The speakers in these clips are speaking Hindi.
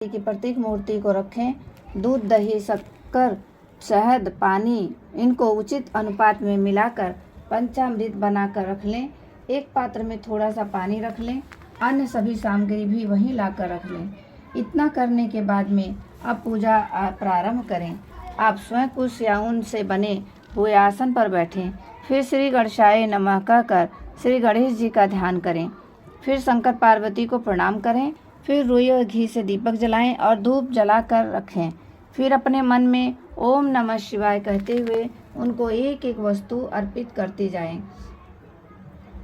की प्रत्येक मूर्ति को रखें। दूध, दही, शक्कर, शहद, पानी इनको उचित अनुपात में मिलाकर पंचामृत बनाकर रख लें। एक पात्र में थोड़ा सा पानी रख लें। अन्य सभी सामग्री भी वहीं लाकर रख लें। इतना करने के बाद में अब पूजा प्रारंभ करें। आप स्वयं कुश या ऊन से बने हुए आसन पर बैठें। फिर श्री गणेशाय नमः कहकर श्री गणेश जी का ध्यान करें। फिर शंकर पार्वती को प्रणाम करें। फिर रुई और घी से दीपक जलाएं और धूप जलाकर रखें। फिर अपने मन में ओम नमः शिवाय कहते हुए उनको एक एक वस्तु अर्पित करती जाएं।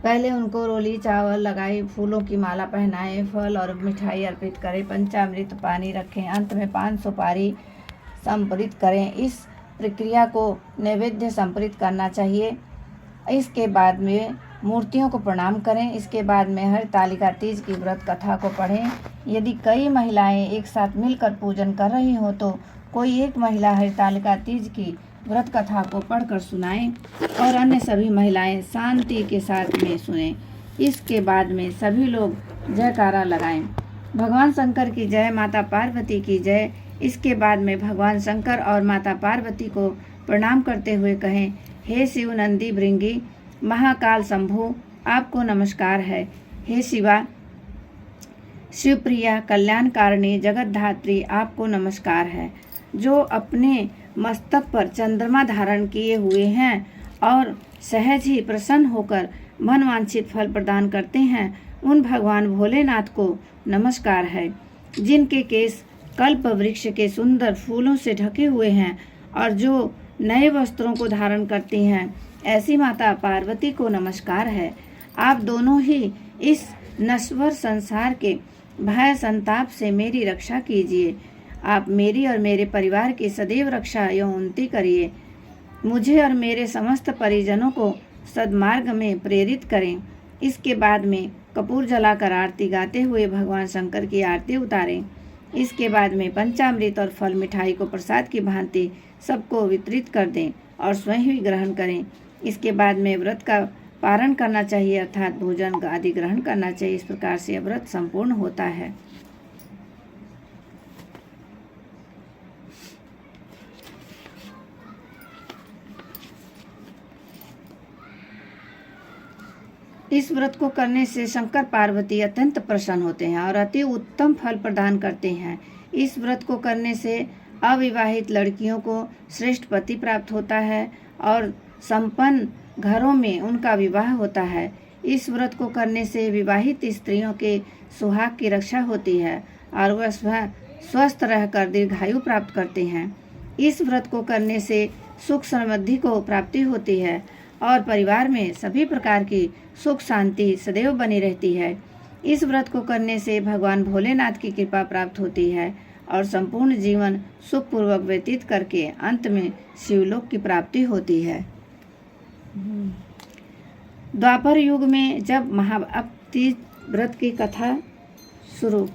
पहले उनको रोली चावल लगाए, फूलों की माला पहनाएं, फल और मिठाई अर्पित करें, पंचामृत पानी रखें, अंत में 5 सुपारी समर्पित करें। इस प्रक्रिया को नैवेद्य समर्पित करना चाहिए। इसके बाद में मूर्तियों को प्रणाम करें। इसके बाद में हरतालिका तीज की व्रत कथा को पढ़ें। यदि कई महिलाएं एक साथ मिलकर पूजन कर रही हो तो कोई एक महिला हरतालिका तीज की व्रत कथा को पढ़कर सुनाएं और अन्य सभी महिलाएं शांति के साथ में सुनें। इसके बाद में सभी लोग जयकारा लगाएं। भगवान शंकर की जय, माता पार्वती की जय। इसके बाद में भगवान शंकर और माता पार्वती को प्रणाम करते हुए कहें, हे शिव नंदी भृंगी महाकाल शंभु, आपको नमस्कार है। हे शिवा शिवप्रिया कल्याणकारिणी जगतधात्री, आपको नमस्कार है। जो अपने मस्तक पर चंद्रमा धारण किए हुए हैं और सहज ही प्रसन्न होकर मनवांछित फल प्रदान करते हैं, उन भगवान भोलेनाथ को नमस्कार है। जिनके केस कल्प वृक्ष के सुंदर फूलों से ढके हुए हैं और जो नए वस्त्रों को धारण करती हैं, ऐसी माता पार्वती को नमस्कार है। आप दोनों ही इस नश्वर संसार के भय संताप से मेरी रक्षा कीजिए। आप मेरी और मेरे परिवार की सदैव रक्षा एवं उन्नति करिए। मुझे और मेरे समस्त परिजनों को सद्मार्ग में प्रेरित करें। इसके बाद में कपूर जलाकर आरती गाते हुए भगवान शंकर की आरती उतारें। इसके बाद में पंचामृत और फल मिठाई को प्रसाद की भांति सबको वितरित कर दें और स्वयं ही ग्रहण करें। इसके बाद में व्रत का पारण करना चाहिए, अर्थात भोजन आदि ग्रहण करना चाहिए। इस प्रकार से व्रत संपूर्ण होता है। इस व्रत को करने से शंकर पार्वती अत्यंत प्रसन्न होते हैं और अति उत्तम फल प्रदान करते हैं। इस व्रत को करने से अविवाहित लड़कियों को श्रेष्ठ पति प्राप्त होता है और संपन्न घरों में उनका विवाह होता है। इस व्रत को करने से विवाहित स्त्रियों के सुहाग की रक्षा होती है और वह स्वस्थ रहकर दीर्घायु प्राप्त करते हैं। इस व्रत को करने से सुख समृद्धि को प्राप्ति होती है और परिवार में सभी प्रकार की सुख शांति सदैव बनी रहती है। इस व्रत को करने से भगवान भोलेनाथ की कृपा प्राप्त होती है और संपूर्ण जीवन सुखपूर्वक व्यतीत करके अंत में शिवलोक की प्राप्ति होती है। द्वापर युग में जब व्रत की कथा शुरू।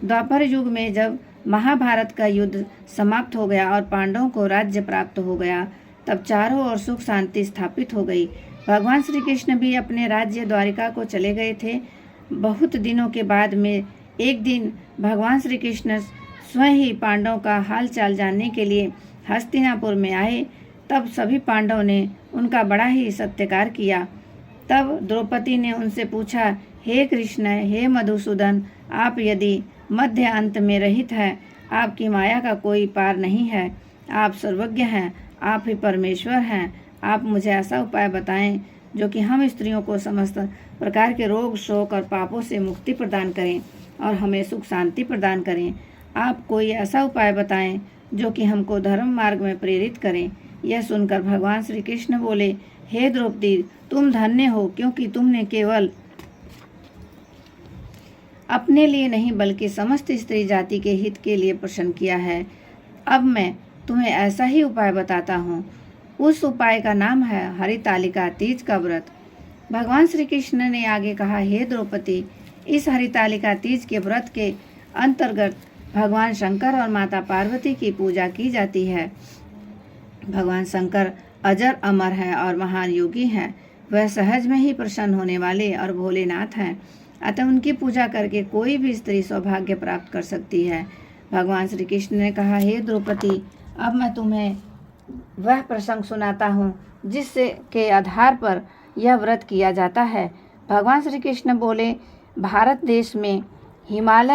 द्वापर युग में जब महाभारत का युद्ध समाप्त हो गया और पांडवों को राज्य प्राप्त हो गया, तब चारों ओर सुख शांति स्थापित हो गई। भगवान श्री कृष्ण भी अपने राज्य द्वारिका को चले गए थे। बहुत दिनों के बाद में एक दिन भगवान श्री कृष्ण स्वयं ही पांडवों का हाल चाल जानने के लिए हस्तिनापुर में आए। तब सभी पांडव ने उनका बड़ा ही सत्कार किया। तब द्रौपदी ने उनसे पूछा, हे कृष्ण, हे मधुसूदन, आप यदि मध्य अंत में रहित हैं, आपकी माया का कोई पार नहीं है। आप सर्वज्ञ हैं, आप ही परमेश्वर हैं। आप मुझे ऐसा उपाय बताएं जो कि हम स्त्रियों को समस्त प्रकार के रोग, शोक और पापों से मुक्ति प्रदान करें और हमें सुख शांति प्रदान करें। आप कोई ऐसा उपाय बताएं जो कि हमको धर्म मार्ग में प्रेरित करें। यह सुनकर भगवान श्री कृष्ण बोले, हे द्रौपदी, तुम धन्य हो, क्योंकि तुमने केवल अपने लिए नहीं बल्कि समस्त स्त्री जाति के हित के लिए प्रश्न किया है। अब मैं तुम्हें ऐसा ही उपाय बताता हूँ। उस उपाय का नाम है हरितालिका तीज का व्रत। भगवान श्री कृष्ण ने आगे कहा, हे द्रौपदी, इस हरितालिका तीज के व्रत के अंतर्गत भगवान शंकर और माता पार्वती की पूजा की जाती है। भगवान शंकर अजर अमर है और महान योगी हैं। वह सहज में ही प्रसन्न होने वाले और भोलेनाथ हैं। अतः उनकी पूजा करके कोई भी स्त्री सौभाग्य प्राप्त कर सकती है। भगवान श्री कृष्ण ने कहा, हे द्रौपदी, अब मैं तुम्हें वह प्रसंग सुनाता हूँ जिससे के आधार पर यह व्रत किया जाता है। भगवान श्री कृष्ण बोले, भारत देश में हिमालय